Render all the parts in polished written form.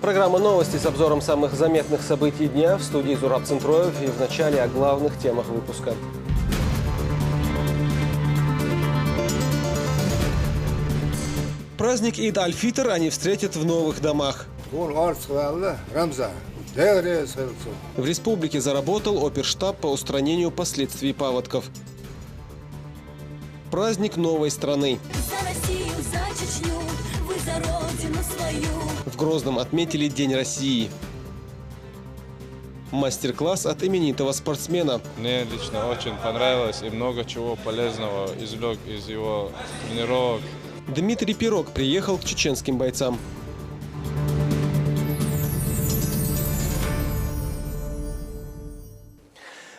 Программа «Новости» с обзором самых заметных событий дня. В студии Зураб Центроев и в начале о главных темах выпуска. Праздник Ид-аль-Фитр они встретят в новых домах. В республике заработал оперштаб по устранению последствий паводков. Праздник новой страны. За Россию, за Чечню, вы за родину свою. В Грозном отметили День России. Мастер-класс от именитого спортсмена. Мне лично очень понравилось и много чего полезного извлек из его тренировок. Дмитрий Пирог приехал к чеченским бойцам.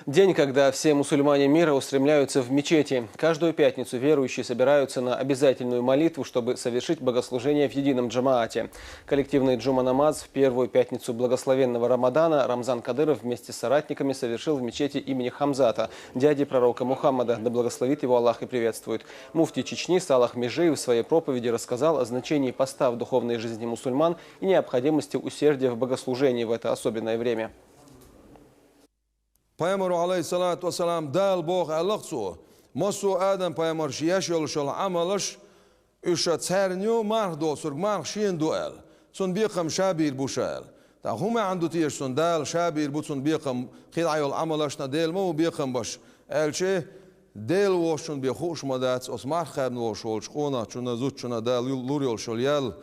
День, когда все мусульмане мира устремляются в мечети. Каждую пятницу верующие собираются на обязательную молитву, чтобы совершить богослужение в едином джамаате. Коллективный джума-намаз в первую пятницу благословенного Рамадана Рамзан Кадыров вместе с соратниками совершил в мечети имени Хамзата, дяди пророка Мухаммада, да благословит его Аллах и приветствует. Муфти Чечни Салах Межиев в своей проповеди рассказал о значении поста в духовной жизни мусульман и необходимости усердия в богослужении в это особенное время. Пайгамбар алейхиссалату вассалам дал Бог Аллахцу. Мосу Адам пайгамбар шияшол шол амалаш уша царню марх досург марх шин дуэл. Сон бикам шабир бушал. Та хума анду тиеш сон дал шабир бутсон бикам хидайол амалаш на дел мо бикам баш. Элче дел вошун би хуш мадats os march haben woshol shona chuna zut chuna dal luriol shol yal.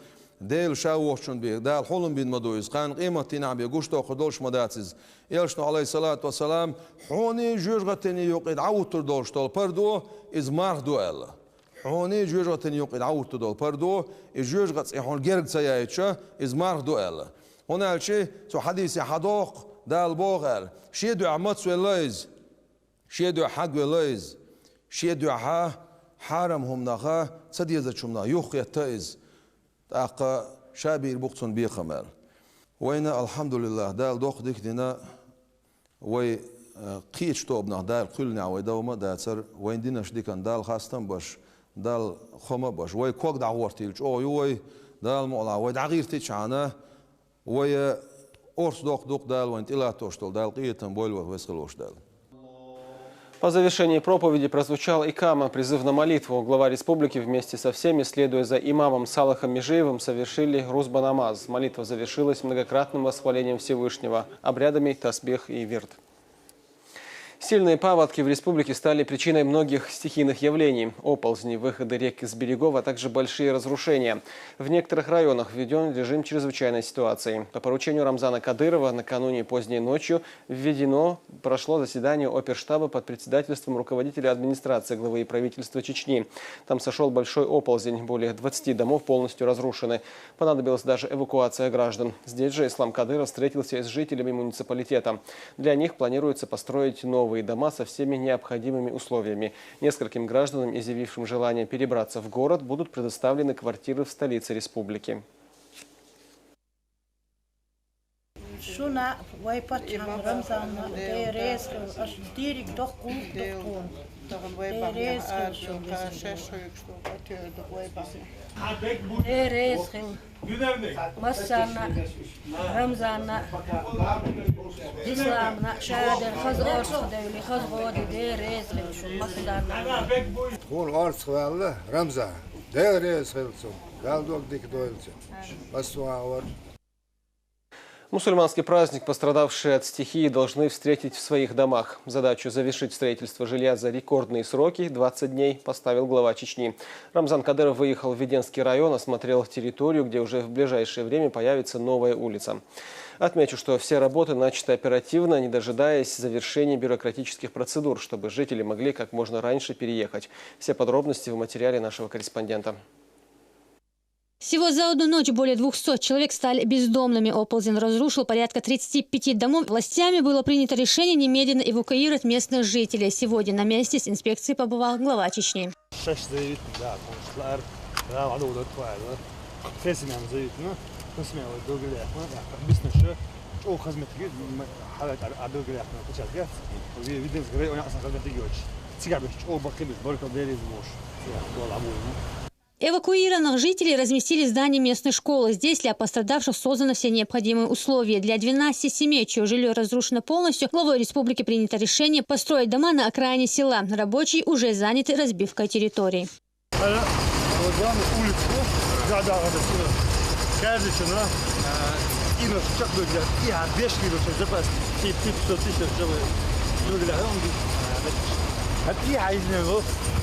دل شاوشون بی دل حلم بین مدویز خان قیمتی نعبی گوشت خداش مداتیز یلشنا علیه الصلاة والسلام حونی جوجتنی یقید عوتر داشتال پردو از مرد دوال حونی جوجتنی یقید عوتر دال پردو از جوجت ایشون گرگ سیایچه از مرد دوال هنر چه تو حدیث حداق دل باغر شیدو عمت سویلایز شیدو حق ویلایز شیدو حرم هم نخا صدیزه چمنا یخیت تایز أقا شابير بقصن بيخمال وين الحمد لله دال دوخ ديك دينا وي قيتش توبنا دال قلنا ويدوما داتر وين ديناش ديكان دال خاستن باش دال خما باش وي كوك دعورتيلش او وي دال مولا وي دعغيرتيش عنا وي أورس دوق دال وين تلا توشتل دال قيتن بويل ويسخلوش دال. По завершении проповеди прозвучал икама, призыв на молитву. Глава республики вместе со всеми, следуя за имамом Салахом Межиевым, совершили рузба-намаз. Молитва завершилась многократным восхвалением Всевышнего, обрядами тасбих и вирд. Сильные паводки в республике стали причиной многих стихийных явлений. Оползни, выходы рек из берегов, а также большие разрушения. В некоторых районах введен режим чрезвычайной ситуации. По поручению Рамзана Кадырова накануне поздней ночью прошло заседание оперштаба под председательством руководителя администрации главы и правительства Чечни. Там сошел большой оползень. Более 20 домов полностью разрушены. Понадобилась даже эвакуация граждан. Здесь же Ислам Кадыров встретился с жителями муниципалитета. Для них планируется построить новые дома со всеми необходимыми условиями. Нескольким гражданам, изъявившим желание перебраться в город, будут предоставлены квартиры в столице республики. Мусульманский праздник пострадавшие от стихии должны встретить в своих домах. Задачу завершить строительство жилья за рекордные сроки – 20 дней – поставил глава Чечни. Рамзан Кадыров выехал в Веденский район, осмотрел территорию, где уже в ближайшее время появится новая улица. Отмечу, что все работы начаты оперативно, не дожидаясь завершения бюрократических процедур, чтобы жители могли как можно раньше переехать. Все подробности в материале нашего корреспондента. Всего за одну ночь более 200 человек стали бездомными. Оползень разрушил порядка 35 домов. Властями было принято решение немедленно эвакуировать местных жителей. Сегодня на месте с инспекцией побывал глава Чечни. Эвакуированных жителей разместили в здании местной школы. Здесь для пострадавших созданы все необходимые условия. Для 12 семей, чье жилье разрушено полностью, главой республики принято решение построить дома на окраине села. Рабочие уже заняты разбивкой территории.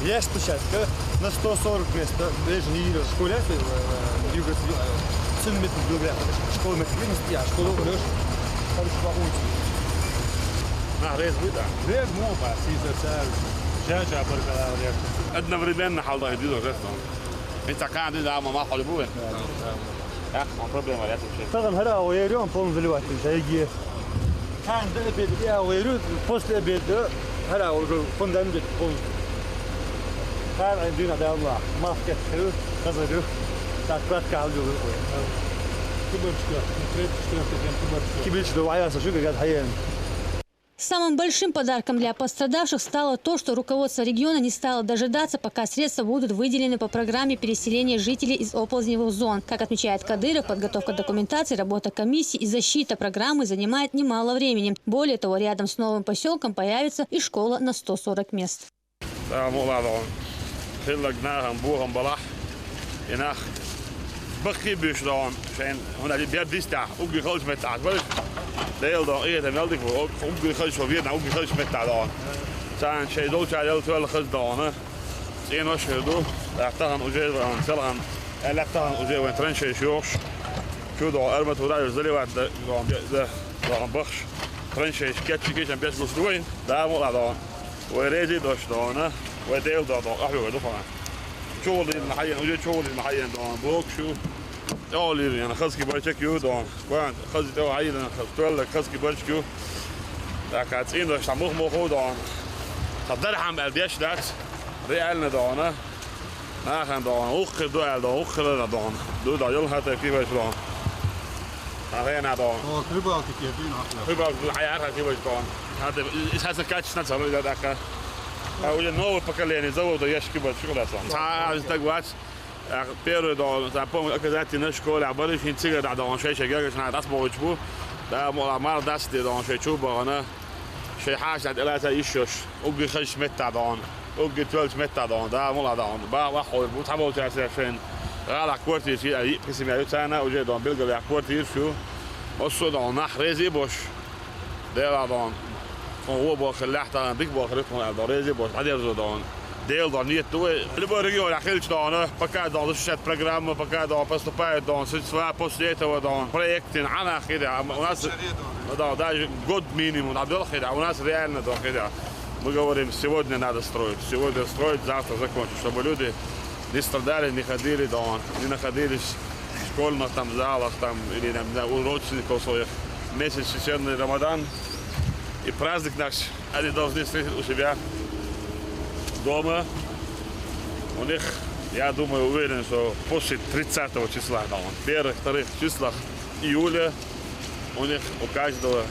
Есть площадка на 140 мест, даже не в школе, в Юго-Союзе. 7 метров глубина, школа метров, а школа уже по улице. Рез будет, да? Рез моба, сиза, жажа, баркала, одновременно халда идет уже. Ведь такая да, мама халбует. Да, проблема это вообще. Там هلا ويرون полный заливать, зайги. Там до обеда, я уйду, после обеда, هلا уже фундамент полный. Там عندنا دعوة ما في كتير خزروا تاكلات كعبوا كبرش دواعي شو قاعد حيان. Самым большим подарком для пострадавших стало то, что руководство региона не стало дожидаться, пока средства будут выделены по программе переселения жителей из оползневых зон. Как отмечает Кадыров, подготовка документации, работа комиссии и защита программы занимает немало времени. Более того, рядом с новым поселком появится и школа на 140 мест. Deel dan eerder melding voor ook omgegaan voor weer nou omgegaan met dat dan. Zijn zij dood zijn heel veel gedaan hè. Zijn was je doen. Daar gaan we weer aan zelfs en laat dan we weer een trench shows. Zo dan er met hoe dat zullen wat de dan box trench sketch en best wel doen. Daar moet dan. We reden dus dan hè. We deel dat dan afjoegen doen van. Zo die mahien we zo die mahien dan blok zo. Ja, lieve, en als je bij check je dan, want als je toch hier dan spelen, als je bij check je, dan kan het in dus dan mogen dan. Dat daar gaan we bij dat, reëel dan, hè. Na gaan dan ook gedoe dan ook gedaan dan. Doe dat heel hard even bij dan. Dan ga je naar dan. Oh, gebruik ik je nu nog. Gebruik je ja gaat je bij dan. Het is het een catch net zo dat ik. Hoe je nou pakkeleni zo dat je schibert chocolade dan. Ah, is dat wat? Pero da pom akazati na škola, bari fin ciga da on shay gaga na das bo chbu da mar das de on shay chuba ana shay haja da la ta ishosh ugi khash meta don ugi 12 meta don da mola don ba wa khol bu tabo ta sen ala kwarti fi ay qismi ay tana uje don bilga ya kwarti shu osso don nahrezi bosh da don هو بو خلحتا dik bo khritmo da rezi bosh hadi don deel dan niet toe. Любой регион ахилч dan, пока dan защищать программу, пока dan поступают dan средства, после этого dan проекты, она хида. У нас да даже год минимум, надо хида. У нас реально dan хида. Мы говорим, сегодня надо строить, сегодня строить, завтра закончить, чтобы люди не страдали, не ходили dan, не находились в школьных там залах там или у родственников своих. Месяц священный Рамадан и праздник наш, они должны встретить у себя дома. У них, я думаю, уверен, что после 30 числа, в первых-вторых числах июля у них у каждого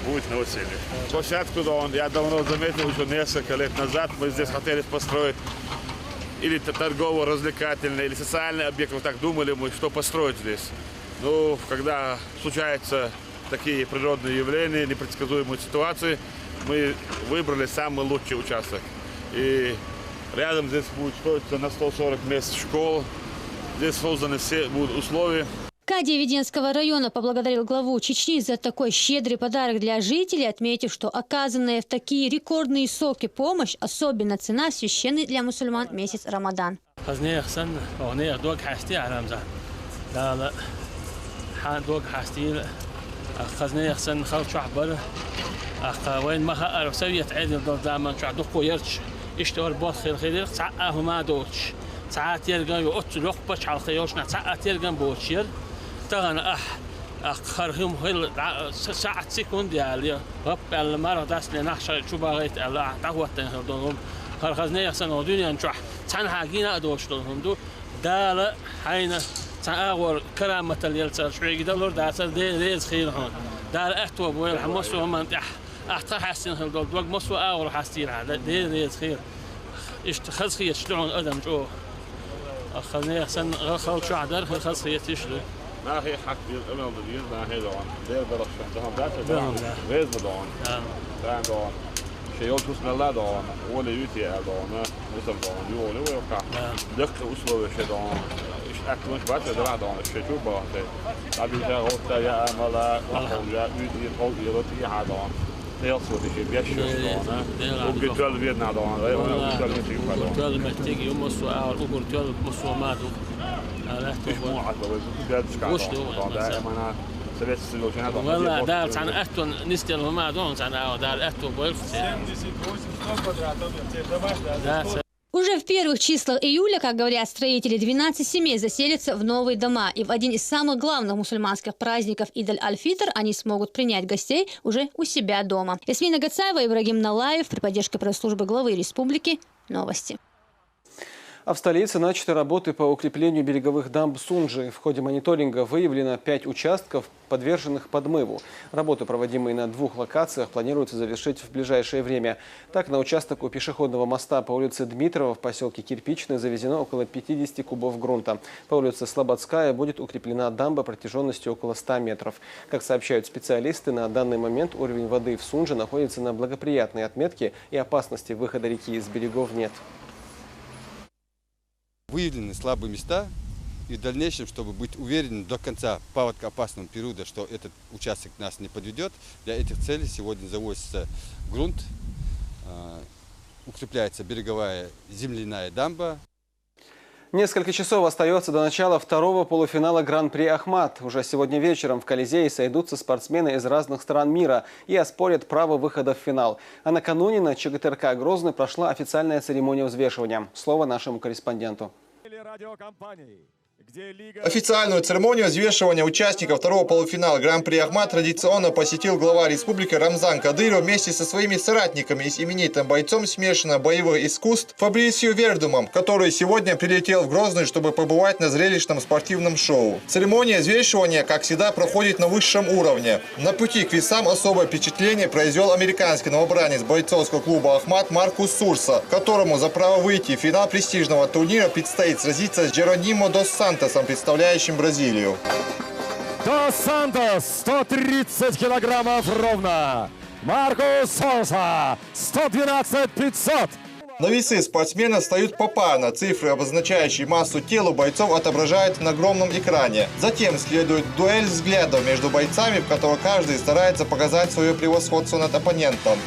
будет новоселье. Площадку, я давно заметил, уже несколько лет назад мы здесь хотели построить или торгово-развлекательный, или социальный объект. Вот так думали мы, что построить здесь. Но когда случаются такие природные явления, непредсказуемые ситуации, мы выбрали самый лучший участок. И рядом здесь будет строиться на 140 мест школ. Здесь созданы все будут условия. Кадия Веденского района поблагодарил главу Чечни за такой щедрый подарок для жителей, отметив, что оказанная в такие рекордные сроки помощь особенно цена в священный для мусульман месяц Рамадан. اشتغل باص خير خير تعقه ما دوتش ساعات يرجع يقط لقبش على خيوشنا ساعات يرجع بوتشير تغن خرهم هل ساعة سكوند يعني رب المرة داس لنحشر شو بغيت الله تعوض تنهضهم خرخزنا يحسن ودنيا نشوح تنها جينا أدوش لهم دو دال حين تعاور كرامة اليلسر شوي دولار داس ديز خير هون دال أحتوى بويل حمص ومن أحتى حسين هالدول دوق مصر أول حسين هذا ديز خير إيش خذ خير شلون أدم جو خلني أحسن خل شو عدار خلص هي تشلو ما هي حق الأمل الدين ما هي دون دير برشان تهم ذات بهم غير دون دون شيء بسم الله دون ولا يوتي دون وسم دون يقول ويوقع دق وصلوا شيء دون إيش أكلش بعد درع دون الشيء شو بعده أبي جا قلت يا أملا ويا يوتي قوي يروتي هذا دير صوت شيء بيشوف دون وقتل بيدنا دون وقتل متيجي وقتل متيجي يوم السؤال وقتل مسوماتو والله دارت عن أهتون نستيل وما دون عن دار أهتون بولفت. Уже в первых числах июля, как говорят строители, 12 семей заселятся в новые дома. И в один из самых главных мусульманских праздников Идаль-Аль-Фитр они смогут принять гостей уже у себя дома. Ясмина Гацаева, Ибрагим Налаев при поддержке пресс-службы главы республики. Новости. А в столице начаты работы по укреплению береговых дамб Сунжи. В ходе мониторинга выявлено 5 участков, подверженных подмыву. Работы, проводимые на 2 локациях, планируется завершить в ближайшее время. Так, на участок у пешеходного моста по улице Дмитрова в поселке Кирпичный завезено около 50 кубов грунта. По улице Слободская будет укреплена дамба протяженностью около 100 метров. Как сообщают специалисты, на данный момент уровень воды в Сунже находится на благоприятной отметке и опасности выхода реки из берегов нет. Выявлены слабые места, и в дальнейшем, чтобы быть уверенным до конца паводка опасного периода, что этот участок нас не подведет, для этих целей сегодня завозится грунт, укрепляется береговая земляная дамба. Несколько часов остается до начала второго полуфинала Гран-при Ахмат. Уже сегодня вечером в Колизее сойдутся спортсмены из разных стран мира и оспорят право выхода в финал. А накануне на ЧГТРК Грозный прошла официальная церемония взвешивания. Слово нашему корреспонденту. Официальную церемонию взвешивания участников второго полуфинала Гран-при Ахмат традиционно посетил глава республики Рамзан Кадыров вместе со своими соратниками и с именитым бойцом смешанных боевых искусств Фабрисио Вердумом, который сегодня прилетел в Грозный, чтобы побывать на зрелищном спортивном шоу. Церемония взвешивания, как всегда, проходит на высшем уровне. На пути к весам особое впечатление произвел американский новобранец бойцовского клуба Ахмат Маркус Сурса, которому за право выйти в финал престижного турнира предстоит сразиться с Джеронимо дос Сантосом, представляющим Бразилию. Дос Сантос 130 килограммов ровно. Маркус Сурса 112 500. На весы спортсмены встают попарно. Цифры, обозначающие массу тела бойцов, отображают на огромном экране. Затем следует дуэль взглядов между бойцами, в которой каждый старается показать свое превосходство над оппонентом.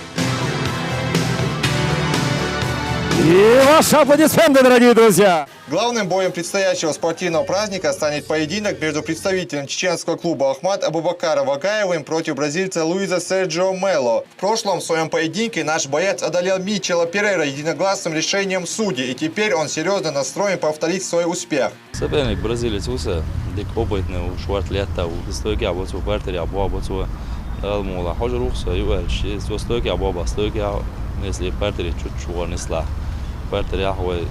И ваши аплодисменты, дорогие друзья! Главным боем предстоящего спортивного праздника станет поединок между представителем чеченского клуба Ахмат Абубакаром Вагаевым против бразильца Луиза Серджио Мело. В прошлом в своем поединке наш боец одолел Мичела Перейра единогласным решением судей, и теперь он серьезно настроен повторить свой успех. Соперник бразилец Уса, дик опытный у швартлета, у стойки абоцу партери або абоцу далмула. Хожу рухса юэльши, с стойки або стойки, если партери чуть шварнесла. Партери ахуй.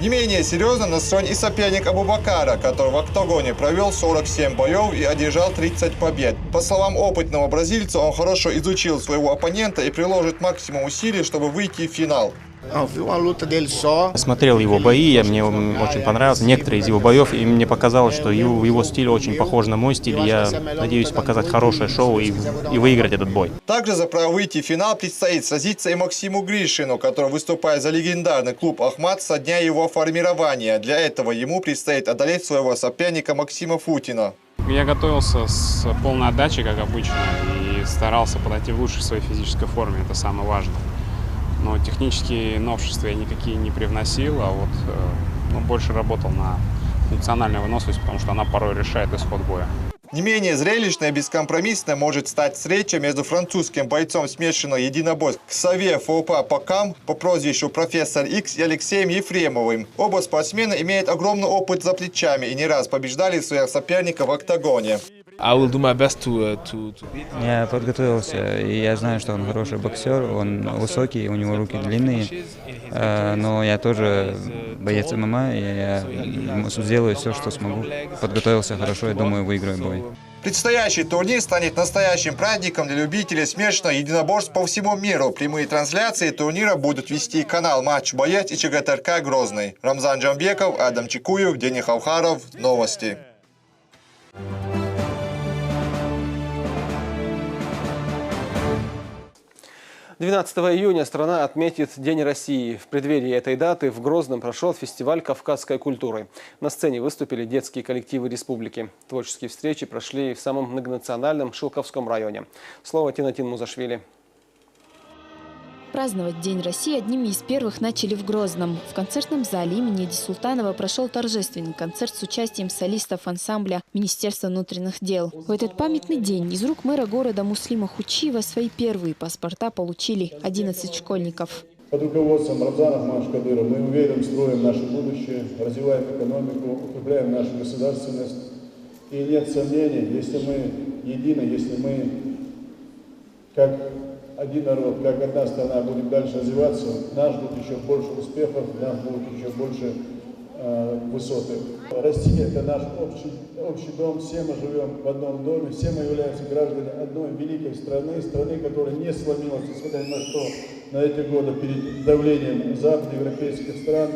Не менее серьезно настроен и соперник Абубакара, который в октагоне провел 47 боев и одержал 30 побед. По словам опытного бразильца, он хорошо изучил своего оппонента и приложит максимум усилий, чтобы выйти в финал. Смотрел его бои, мне очень понравился некоторые из его боев, и мне показалось, что его стиль очень похож на мой стиль. Я надеюсь показать хорошее шоу и выиграть этот бой. Также за право выйти в финал предстоит сразиться и Максиму Гришину, который выступает за легендарный клуб Ахмат со дня его формирования. Для этого ему предстоит одолеть своего соперника Максима Футина. Я готовился с полной отдачей, как обычно, и старался подойти в лучшей своей физической форме, это самое важное. Но технические новшества я никакие не привносил, а вот больше работал на функциональной выносливости, потому что она порой решает исход боя. Не менее зрелищной и бескомпромиссной может стать встреча между французским бойцом смешанного единоборств Ксавье Фоупа Пакам по прозвищу Профессор Икс и Алексеем Ефремовым. Оба спортсмена имеют огромный опыт за плечами и не раз побеждали своих соперников в октагоне. Я подготовился, и я знаю, что он хороший боксер, он высокий, у него руки длинные, но я тоже боец ММА, и я сделаю все, что смогу. Подготовился хорошо, я думаю, выиграю бой. Предстоящий турнир станет настоящим праздником для любителей смешанных единоборств по всему миру. Прямые трансляции турнира будут вести канал «Матч Боец» и ЧГТРК «Грозный». Рамзан Джамбеков, Адам Чекуев, Денис Хавхаров. Новости. 12 июня страна отметит День России. В преддверии этой даты в Грозном прошел фестиваль кавказской культуры. На сцене выступили детские коллективы республики. Творческие встречи прошли в самом многонациональном Шилковском районе. Слово Тинатин Музашвили. Праздновать День России одними из первых начали в Грозном. В концертном зале имени Эди Султанова прошел торжественный концерт с участием солистов ансамбля Министерства внутренних дел. В этот памятный день из рук мэра города Муслима Хучиева свои первые паспорта получили 11 школьников. Под руководством Рамзана Ахмадовича мы уверенно строим наше будущее, развиваем экономику, укрепляем нашу государственность. И нет сомнений, если мы едины, если мы как один народ, как одна страна будем дальше развиваться, нас ждут еще больше успехов, нас будут еще больше высоты. Россия – это наш общий дом, все мы живем в одном доме, все мы являемся гражданами одной великой страны, страны, которая не сломилась, несмотря ни на что, на эти годы перед давлением западноевропейских стран.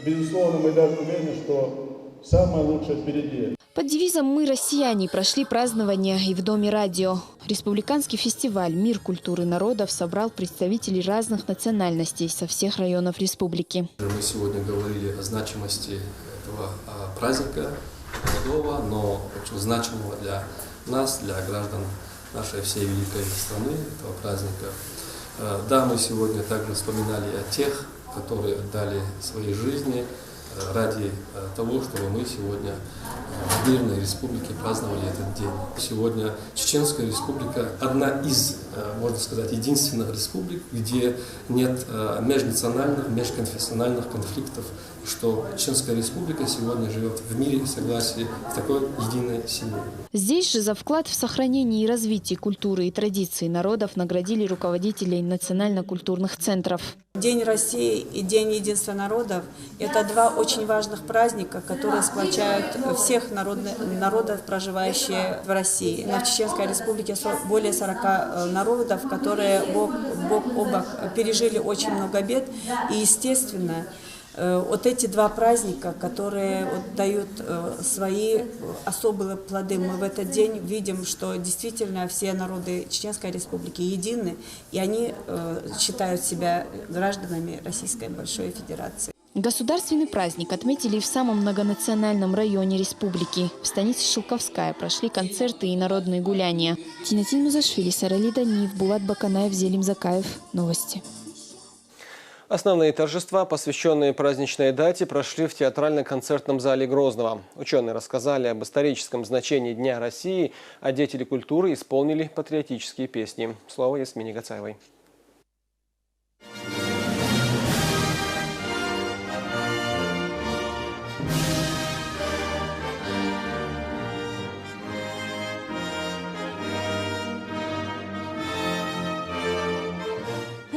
Безусловно, мы даже уверены, что самое лучшее впереди. Под девизом «Мы, россияне» прошли празднования и в Доме радио. Республиканский фестиваль «Мир культуры народов» собрал представителей разных национальностей со всех районов республики. Мы сегодня говорили о значимости этого праздника молодого, но очень значимого для нас, для граждан нашей всей великой страны, этого праздника. Да, мы сегодня также вспоминали о тех, которые отдали свои жизни ради того, чтобы мы сегодня в мирной республике праздновали этот день. Сегодня Чеченская республика одна из, можно сказать, единственных республик, где нет межнациональных, межконфессиональных конфликтов, что Чеченская республика сегодня живет в мире и согласии, в такой единой семье. Здесь же за вклад в сохранение и развитие культуры и традиций народов наградили руководителей национально-культурных центров. День России и День единства народов – это два очень важных праздника, которые сплочают всех народов, проживающих в России. Но в Чеченской республике более 40 народов, которые бок о бок пережили очень много бед. И, естественно, вот эти два праздника, которые дают свои особые плоды, мы в этот день видим, что действительно все народы Чеченской республики едины, и они считают себя гражданами Российской Большой Федерации. Государственный праздник отметили и в самом многонациональном районе республики. В станице Шилковская прошли концерты и народные гуляния. Тинатин Музашвили, Сарали Даниев, Булат Баканаев, Зелим Закаев. Новости. Основные торжества, посвященные праздничной дате, прошли в театрально-концертном зале Грозного. Ученые рассказали об историческом значении Дня России, а деятели культуры исполнили патриотические песни. Слово Ясмине Гацаевой.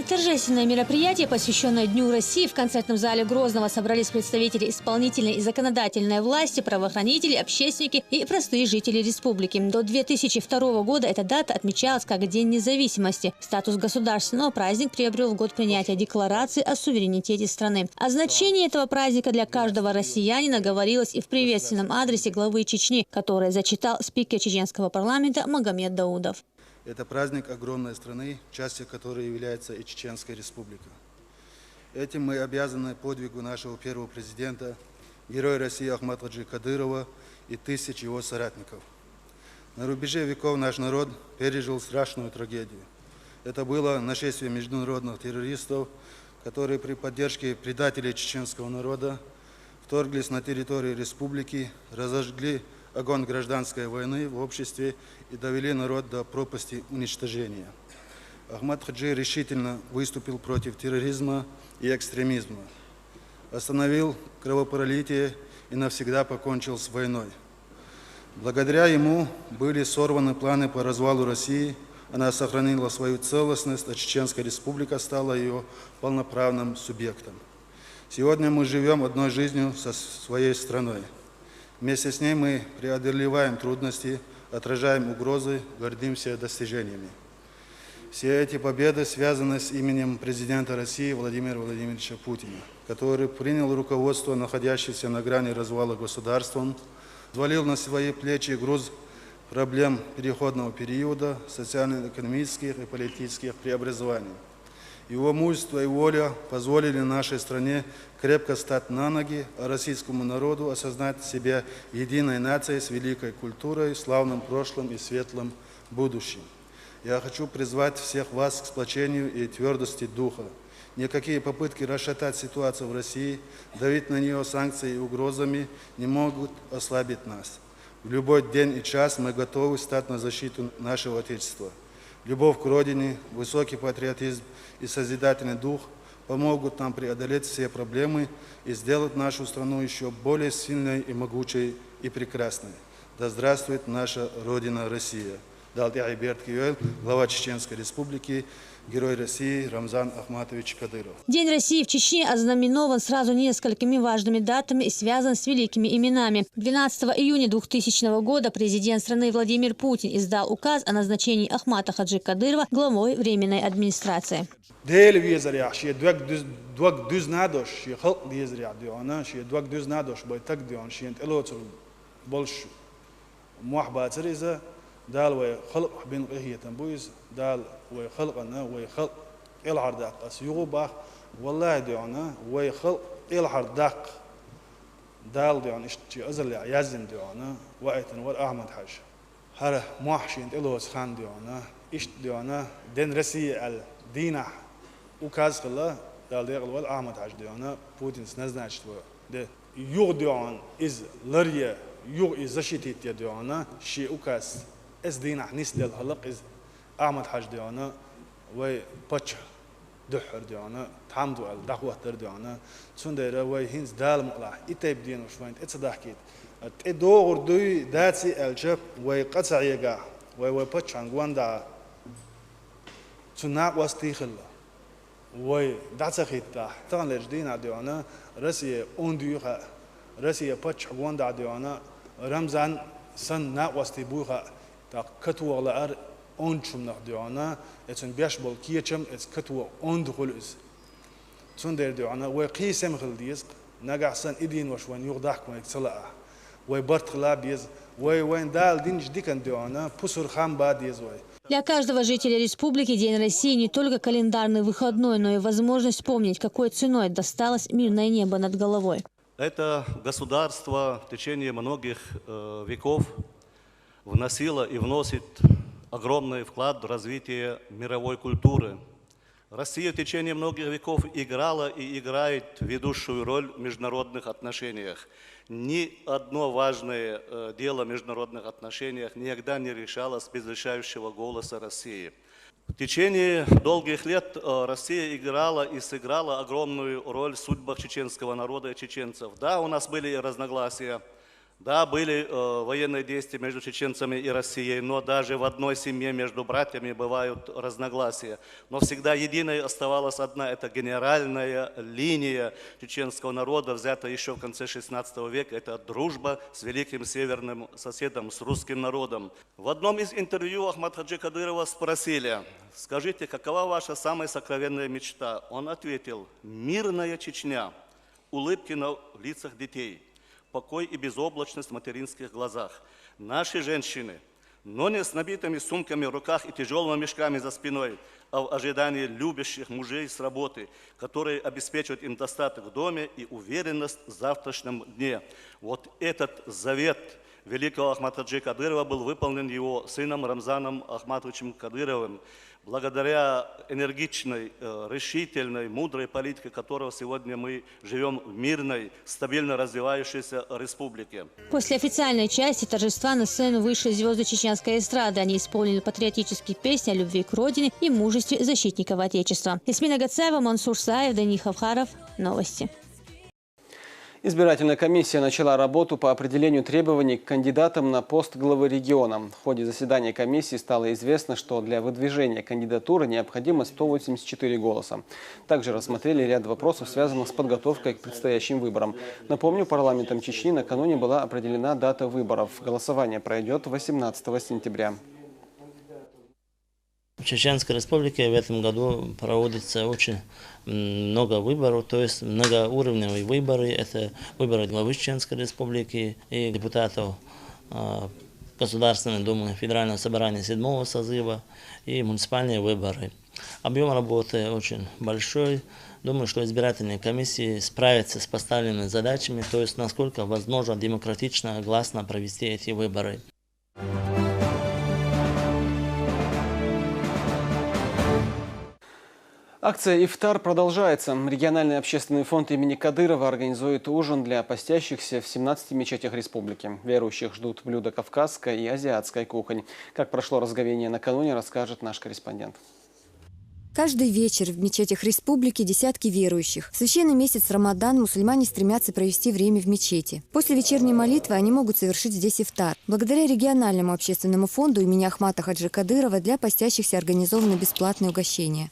Торжественное мероприятие, посвященное Дню России, в концертном зале Грозного собрались представители исполнительной и законодательной власти, правоохранители, общественники и простые жители республики. До 2002 года эта дата отмечалась как День независимости. Статус государственного праздник приобрел в год принятия декларации о суверенитете страны. О значении этого праздника для каждого россиянина говорилось и в приветственном адресе главы Чечни, который зачитал спикер чеченского парламента Магомед Даудов. Это праздник огромной страны, частью которой является и Чеченская республика. Этим мы обязаны подвигу нашего первого президента, героя России Ахмада Кадырова и тысяч его соратников. На рубеже веков наш народ пережил страшную трагедию. Это было нашествие международных террористов, которые при поддержке предателей чеченского народа вторглись на территорию республики, разожгли огонь гражданской войны в обществе и довели народ до пропасти уничтожения. Ахмад Хаджи решительно выступил против терроризма и экстремизма, остановил кровопролитие и навсегда покончил с войной. Благодаря ему были сорваны планы по развалу России, она сохранила свою целостность, а Чеченская республика стала ее полноправным субъектом. Сегодня мы живем одной жизнью со своей страной. Вместе с ней мы преодолеваем трудности, отражаем угрозы, гордимся достижениями. Все эти победы связаны с именем президента России Владимира Владимировича Путина, который принял руководство, находящееся на грани развала государством, взвалил на свои плечи груз проблем переходного периода, социально-экономических и политических преобразований. Его мужество и воля позволили нашей стране крепко стать на ноги, а российскому народу осознать себя единой нацией с великой культурой, славным прошлым и светлым будущим. Я хочу призвать всех вас к сплочению и твердости духа. Никакие попытки расшатать ситуацию в России, давить на нее санкциями и угрозами не могут ослабить нас. В любой день и час мы готовы стать на защиту нашего Отечества. Любовь к Родине, высокий патриотизм и созидательный дух помогут нам преодолеть все проблемы и сделать нашу страну еще более сильной и могучей и прекрасной. Да здравствует наша Родина Россия! Далди Айберт Киюэль, глава Чеченской Республики, герой России Рамзан Ахматович Кадыров. День России в Чечне ознаменован сразу несколькими важными датами и связан с великими именами. 12 июня 2000 года президент страны Владимир Путин издал указ о назначении Ахмата Хаджи Кадырова главой Временной администрации. دال وخلق بين قهية تنبويز دال وخلقنا وخلق العرداق أسيوبا والله ديونا وخلق العرداق دال ديون إشتي أزل يعزم ديونا وقتن والأحمد حاج هره موحشين إلوس خان ديونا إشت ديونا دين رسي الدينة وكاز خلا دال ديغل والأحمد حاج ديونا بوتين سنزناش ده يوغ ديون إز لريا يوغ إز زشيتيت ديونا شي وكاز اس دين حنيس ديال الخلق از احمد حاج ديانا وي باتش دحر ديانا تحمدو على دعوه در ديانا سندير وي هينز دال مقلع يتيب دين وشوين اتدحكيت ادور دوي داتسي الجب وي قصع يقع وي باتش عنغواندا تناق واستيخل وي داتسا خيتا تان لجدين ديانا رسي اونديوخا رسي باتش عنغواندا ديانا رمضان سن ناق واستيبوخا تا كتو على أر أنشم نخدعنا إتن بيشبل كيتشم إت كتو أندخلز تندر دعنا وقيسم خلديز نجح سن إدين وشوان يغدحك ونكسلا ويبرت خلابيز وين دال دين جديكن دعنا بسر خام بعديز وي. Для каждого жителя республики День России не только календарный выходной, но и возможность вспомнить, какой ценой досталось мирное небо над головой. Это государство в течение многих веков вносила и вносит огромный вклад в развитие мировой культуры. Россия в течение многих веков играла и играет ведущую роль в международных отношениях. Ни одно важное дело в международных отношениях никогда не решалось без решающего голоса России. В течение долгих лет Россия играла и сыграла огромную роль в судьбах чеченского народа и чеченцев. Да, у нас были разногласия. Да, были военные действия между чеченцами и Россией, но даже в одной семье между братьями бывают разногласия. Но всегда единой оставалась одна, это генеральная линия чеченского народа, взятая еще в конце 16 века, это дружба с великим северным соседом, с русским народом. В одном из интервью Ахмата Хаджи Кадырова спросили: скажите, какова ваша самая сокровенная мечта? Он ответил: мирная Чечня, улыбки на лицах детей, покой и безоблачность в материнских глазах. Наши женщины, но не с набитыми сумками в руках и тяжелыми мешками за спиной, а в ожидании любящих мужей с работы, которые обеспечивают им достаток в доме и уверенность в завтрашнем дне. Вот этот завет великого Ахмата Хаджи Кадырова был выполнен его сыном Рамзаном Ахматовичем Кадыровым, благодаря энергичной, решительной, мудрой политике которого сегодня мы живем в мирной, стабильно развивающейся республике. После официальной части торжества на сцену вышли звезды чеченской эстрады. Они исполнили патриотические песни о любви к родине и мужестве защитников Отечества. Ясмина Гацаева, Мансур Саев, Дани Хавхаров. Новости. Избирательная комиссия начала работу по определению требований к кандидатам на пост главы региона. В ходе заседания комиссии стало известно, что для выдвижения кандидатуры необходимо 184 голоса. Также рассмотрели ряд вопросов, связанных с подготовкой к предстоящим выборам. Напомню, парламентом Чечни накануне была определена дата выборов. Голосование пройдет 18 сентября. В Чеченской Республике в этом году проводится очень много выборов, то есть многоуровневые выборы. Это выборы главы Чеченской Республики и депутатов Государственной Думы Федерального собрания 7-го созыва и муниципальные выборы. Объем работы очень большой. Думаю, что избирательные комиссии справятся с поставленными задачами, то есть насколько возможно демократично, гласно провести эти выборы. Акция «Ифтар» продолжается. Региональный общественный фонд имени Кадырова организует ужин для постящихся в 17 мечетях республики. Верующих ждут блюда кавказской и азиатской кухонь. Как прошло разговение накануне, расскажет наш корреспондент. Каждый вечер в мечетях республики десятки верующих. В священный месяц Рамадан мусульмане стремятся провести время в мечети. После вечерней молитвы они могут совершить здесь ифтар. Благодаря региональному общественному фонду имени Ахмата Хаджи Кадырова для постящихся организовано бесплатное угощение.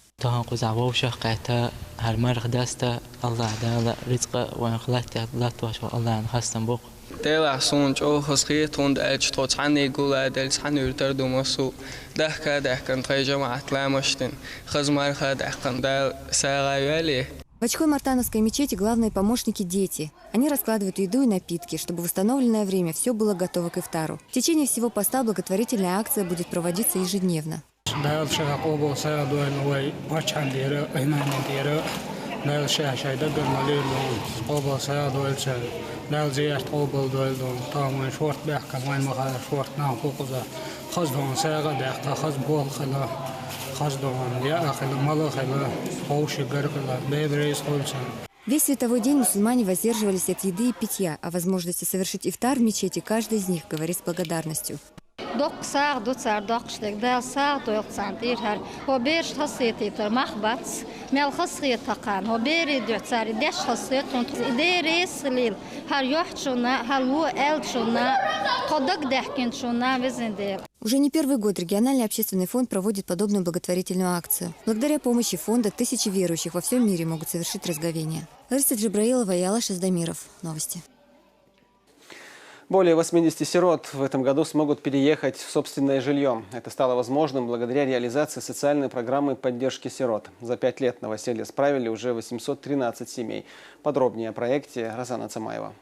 Dela sonch o khosqit und elch totsani gula del sani urtardu masu dahka dahkan tayjama atlamashtin khazmar khadahkan dal sagayali. В Очкой Мартановской мечети главные помощники – дети. Они раскладывают еду и напитки, чтобы в установленное время все было готово к ифтару. В течение всего поста благотворительная акция будет проводиться ежедневно. Весь световой день мусульмане воздерживались от еды и питья. О возможности совершить ифтар в мечети каждый из них говорит с благодарностью. Уже не первый год региональный общественный фонд проводит подобную благотворительную акцию. Благодаря помощи фонда тысячи верующих во всем мире могут совершить разговение. Лариса Джабраилова и Алаш Аздамиров. Новости. Более 80 сирот в этом году смогут переехать в собственное жилье. Это стало возможным благодаря реализации социальной программы поддержки сирот. За 5 лет новоселье справили уже 813 семей. Подробнее о проекте Розана Цамаева.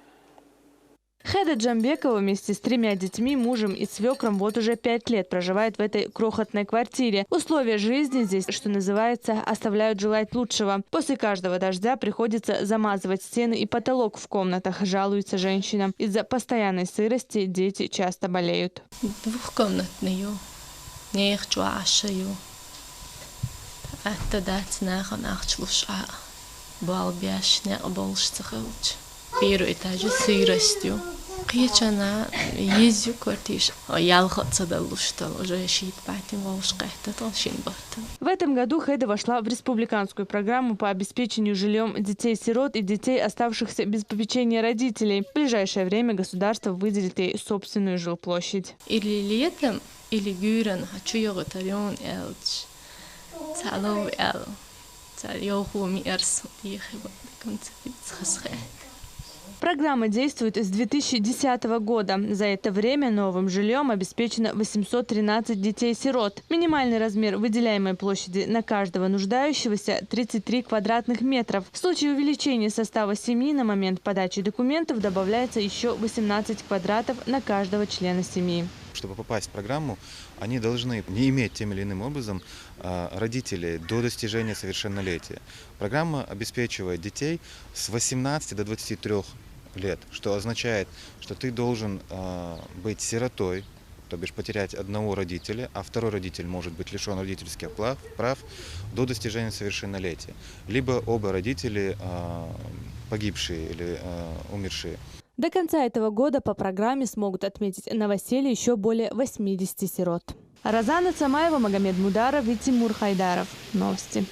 Хеда Джамбекова вместе с 3 детьми, мужем и свекром вот уже 5 лет проживает в этой крохотной квартире. Условия жизни здесь, что называется, оставляют желать лучшего. После каждого дождя приходится замазывать стены и потолок в комнатах, жалуется женщина. Из-за постоянной сырости дети часто болеют. Двухкомнатную. Не хочу ашаю. Это дать наханахчлуша. Балбяш не оболшцахауч. Первый этаж сыростью. Кричана езжу квартиш. Ялхаться долушта уже щит патим волшкайта толщин бартан. В этом году Хеда вошла в республиканскую программу по обеспечению жильем детей-сирот и детей, оставшихся без попечения родителей. В ближайшее время государство выделит ей собственную жилплощадь. Или летом, или гюрен хочу йоготарион элч. Цалов эл. Цалёху мирс. Ехеба концепция. Программа действует с 2010 года. За это время новым жильем обеспечено 813 детей-сирот. Минимальный размер выделяемой площади на каждого нуждающегося – 33 квадратных метров. В случае увеличения состава семьи на момент подачи документов добавляется еще 18 квадратов на каждого члена семьи. Чтобы попасть в программу, они должны не иметь тем или иным образом родителей до достижения совершеннолетия. Программа обеспечивает детей с 18 до 23 лет, что означает, что ты должен быть сиротой, то бишь потерять одного родителя, а второй родитель может быть лишен родительских прав до достижения совершеннолетия. Либо оба родителя погибшие или умершие. До конца этого года по программе смогут отметить новоселье еще более 80 сирот. Розана Цамаева, Магомед Мударов и Тимур Хайдаров. Новости.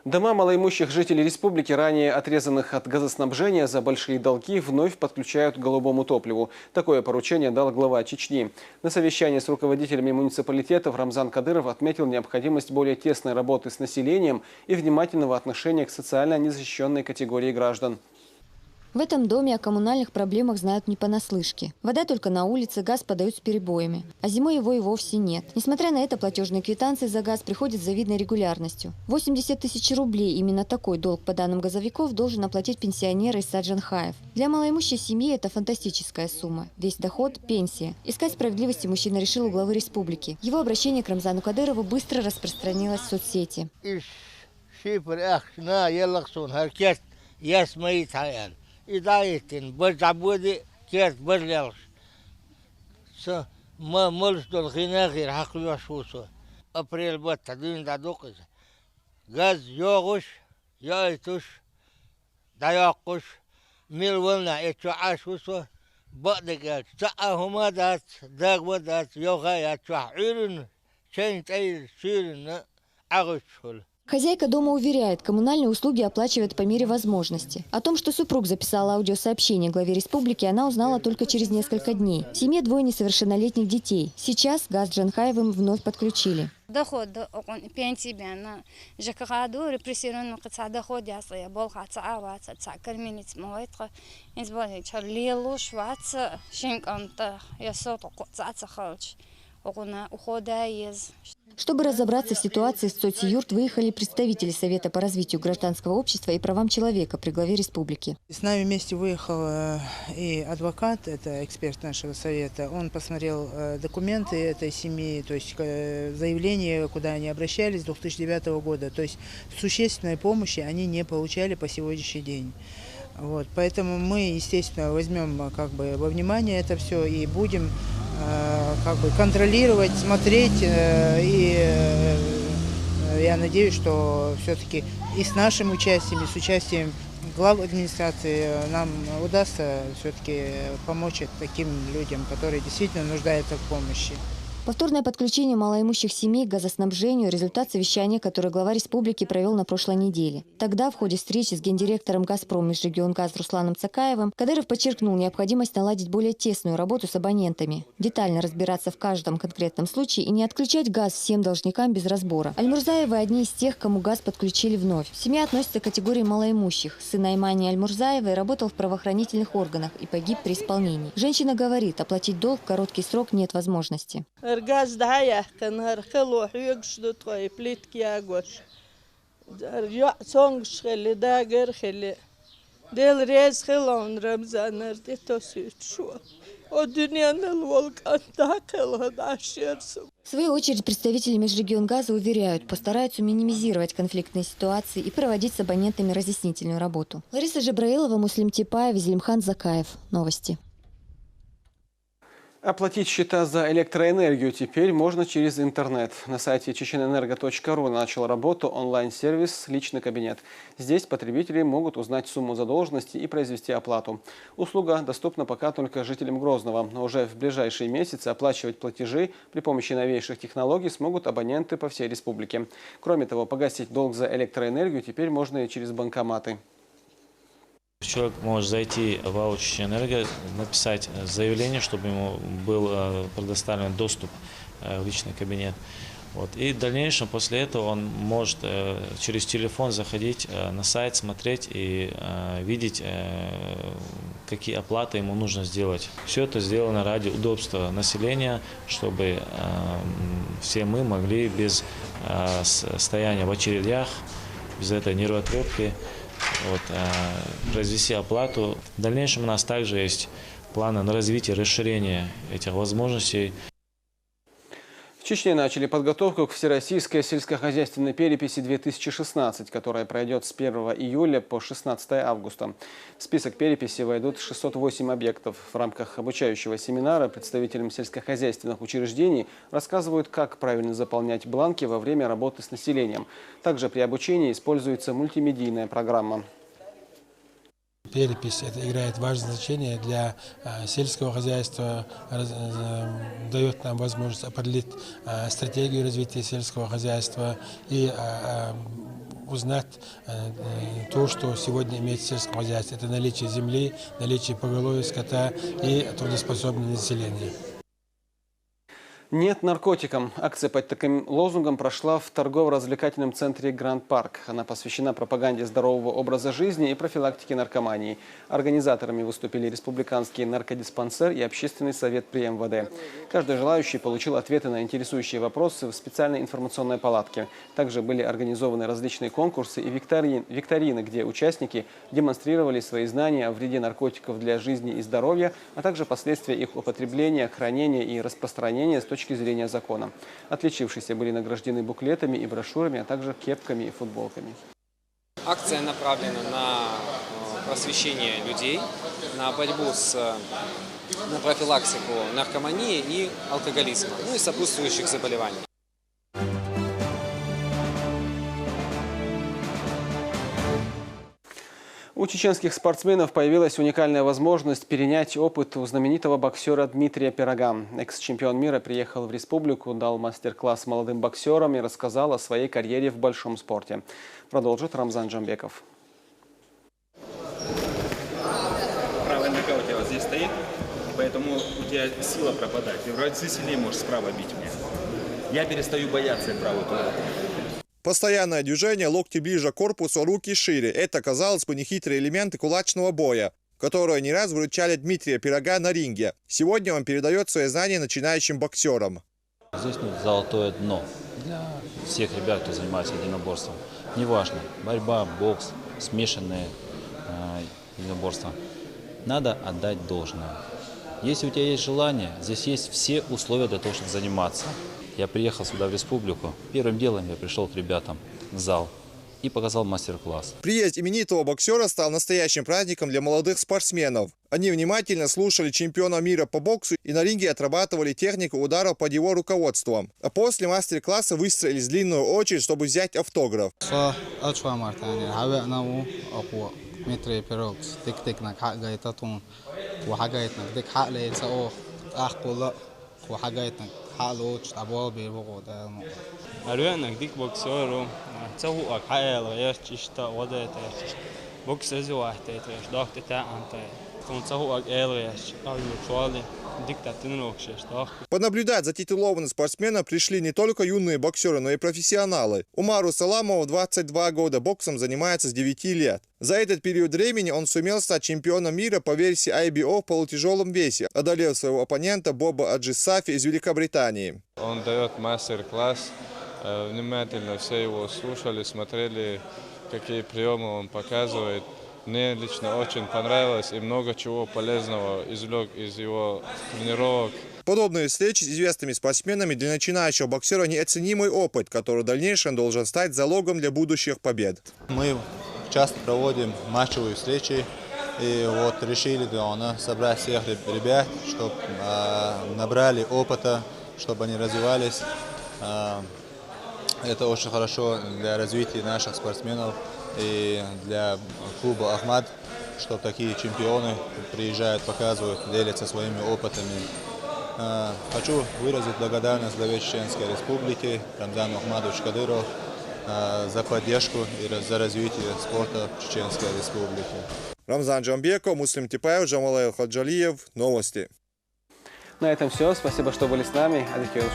Дома малоимущих жителей республики, ранее отрезанных от газоснабжения за большие долги, вновь подключают к голубому топливу. Такое поручение дал глава Чечни. На совещании с руководителями муниципалитетов Рамзан Кадыров отметил необходимость более тесной работы с населением и внимательного отношения к социально незащищенной категории граждан. В этом доме о коммунальных проблемах знают не понаслышке. Вода только на улице, газ подают с перебоями. А зимой его и вовсе нет. Несмотря на это, платежные квитанции за газ приходят с завидной регулярностью. 80 тысяч рублей, именно такой долг, по данным газовиков, должен оплатить пенсионер Исад Жанхаев. Для малоимущей семьи это фантастическая сумма. Весь доход – пенсия. Искать справедливости мужчина решил у главы республики. Его обращение к Рамзану Кадырову быстро распространилось в соцсети. إدايتين برجعبودي كيرت برجعش ما ملش دول غنا غير حقل وشوسو أبريل بات تدين دادوكز غاز يوغش يايتوش داياقش ميلولنا إتشو عاشوسو بقدقات تأهما دات داغ دات يوغايا تشعيرن شين تايل شيرن أغشول. Хозяйка дома уверяет, коммунальные услуги оплачивает по мере возможности. О том, что супруг записал аудиосообщение главе республики, она узнала только через несколько дней. В семье двое несовершеннолетних детей. Сейчас газ Джанхаевым вновь подключили. دخود بينتي بينا جكادو ريبريسيرون قطع دخود يصير بولخ تعاوات تعكرمينيت مويتق إنسباني تشليلو شوات شينك أنت يسوط قطع تخرج وقنا уходаез. Чтобы разобраться в ситуации в соцюрт, выехали представители Совета по развитию гражданского общества и правам человека при главе республики. С нами вместе выехал и адвокат, это эксперт нашего совета. Он посмотрел документы этой семьи, то есть заявления, куда они обращались с 2009 года. То есть существенной помощи они не получали по сегодняшний день. Вот, поэтому мы, естественно, возьмем во внимание это все и будем контролировать, смотреть. И я надеюсь, что все-таки и с нашим участием, и с участием глав администрации нам удастся все-таки помочь таким людям, которые действительно нуждаются в помощи. Повторное подключение малоимущих семей к газоснабжению – результат совещания, которое глава республики провел на прошлой неделе. Тогда, в ходе встречи с гендиректором «Газпром» Межрегионгаз Русланом Цакаевым, Кадыров подчеркнул необходимость наладить более тесную работу с абонентами, детально разбираться в каждом конкретном случае и не отключать газ всем должникам без разбора. Альмурзаевы – одни из тех, кому газ подключили вновь. Семья относится к категории малоимущих. Сын Аймани Альмурзаевой работал в правоохранительных органах и погиб при исполнении. Женщина говорит, оплатить долг в короткий срок нет возможности. Газ дая, канар хело хюгшду твой плитки агош. Я сонгшели дагер хели. Дел рез хелон Рамзанар детосючу. О дунянел волкан такел дашерсу. В свою очередь представители Межрегионгаза уверяют, постараются минимизировать конфликтные ситуации и проводить с абонентами разъяснительную работу. Лариса Жабраилова, Муслим Типаев, Зелимхан Закаев. Новости. Оплатить счета за электроэнергию теперь можно через интернет. На сайте чеченэнерго.ру начал работу онлайн-сервис «Личный кабинет». Здесь потребители могут узнать сумму задолженности и произвести оплату. Услуга доступна пока только жителям Грозного, но уже в ближайшие месяцы оплачивать платежи при помощи новейших технологий смогут абоненты по всей республике. Кроме того, погасить долг за электроэнергию теперь можно и через банкоматы. Человек может зайти в АО «Чеченэнерго», написать заявление, чтобы ему был предоставлен доступ в личный кабинет. Вот. И в дальнейшем после этого он может через телефон заходить на сайт, смотреть и видеть, какие оплаты ему нужно сделать. Все это сделано ради удобства населения, чтобы все мы могли без стояния в очередях, без этой нервотрепки, произвести оплату. В дальнейшем у нас также есть планы на развитие, расширение этих возможностей. В Чечне начали подготовку к Всероссийской сельскохозяйственной переписи 2016, которая пройдет с 1 июля по 16 августа. В список переписи войдут 608 объектов. В рамках обучающего семинара представителям сельскохозяйственных учреждений рассказывают, как правильно заполнять бланки во время работы с населением. Также при обучении используется мультимедийная программа. Перепись это играет важное значение для сельского хозяйства, дает нам возможность определить стратегию развития сельского хозяйства и узнать то, что сегодня имеет сельское хозяйство. Это наличие земли, наличие поголовья скота и трудоспособное население. Нет наркотикам. Акция под таким лозунгом прошла в торгово-развлекательном центре «Гранд Парк». Она посвящена пропаганде здорового образа жизни и профилактике наркомании. Организаторами выступили Республиканский наркодиспансер и Общественный совет при МВД. Каждый желающий получил ответы на интересующие вопросы в специальной информационной палатке. Также были организованы различные конкурсы и викторины, где участники демонстрировали свои знания о вреде наркотиков для жизни и здоровья, а также последствия их употребления, хранения и распространения с точки зрения закона. Отличившиеся были награждены буклетами и брошюрами, а также кепками и футболками. Акция направлена на просвещение людей, на борьбу на профилактику наркомании и алкоголизма, ну и сопутствующих заболеваний. У чеченских спортсменов появилась уникальная возможность перенять опыт у знаменитого боксера Дмитрия Пирога. Экс-чемпион мира приехал в республику, дал мастер-класс молодым боксерам и рассказал о своей карьере в большом спорте. Продолжит Рамзан Джамбеков. Правая нога у тебя вот здесь стоит, поэтому у тебя сила пропадает. Ты вроде сильнее можешь справа бить меня. Я перестаю бояться правую ногу. Постоянное движение, локти ближе к корпусу, руки шире. Это, казалось бы, нехитрые элементы кулачного боя, которые не раз выручали Дмитрия Пирога на ринге. Сегодня он передает свои знания начинающим боксерам. Здесь золотое дно для всех ребят, кто занимается единоборством. Неважно, борьба, бокс, смешанные единоборства. Надо отдать должное. Если у тебя есть желание, здесь есть все условия для того, чтобы заниматься. Я приехал сюда, в республику. Первым делом я пришел к ребятам в зал и показал мастер-класс. Приезд именитого боксера стал настоящим праздником для молодых спортсменов. Они внимательно слушали чемпиона мира по боксу и на ринге отрабатывали технику ударов под его руководством. А после мастер-класса выстроились в длинную очередь, чтобы взять автограф. أروانك ديك بوكسورو تسوقك حقيقة غيرت إشتا وضعت بوكس أزو واحد ضغط تاع أنت كون تسوقك غيرت أو يوصلي ديك تاتنو كشش ضغط. Понаблюдать за титулованным спортсменом пришли не только юные боксеры, но и профессионалы. Умару Саламову 22 года, боксом занимается с 9 лет. За этот период времени он сумел стать чемпионом мира по версии IBO в полутяжелом весе, одолев своего оппонента Боба Аджисафи из Великобритании. Он дает мастер-класс, внимательно все его слушали, смотрели, какие приемы он показывает. Мне лично очень понравилось и много чего полезного извлек из его тренировок. Подобные встречи с известными спортсменами для начинающего боксера неоценимый опыт, который в дальнейшем должен стать залогом для будущих побед. Мы часто проводим матчевые встречи и вот решили собрать всех ребят, чтобы набрали опыта, чтобы они развивались. Это очень хорошо для развития наших спортсменов и для клуба «Ахмад», чтобы такие чемпионы приезжают, показывают, делятся своими опытами. Хочу выразить благодарность главе Чеченской Республики Рамзану Ахмадовичу Кадырову за поддержку и за развитие спорта в Чеченской Республике. Рамзан Джамбеков, Муслим Типаев, Джамалаев Хаджалиев. Новости. На этом все. Спасибо, что были с нами. Адакиевич.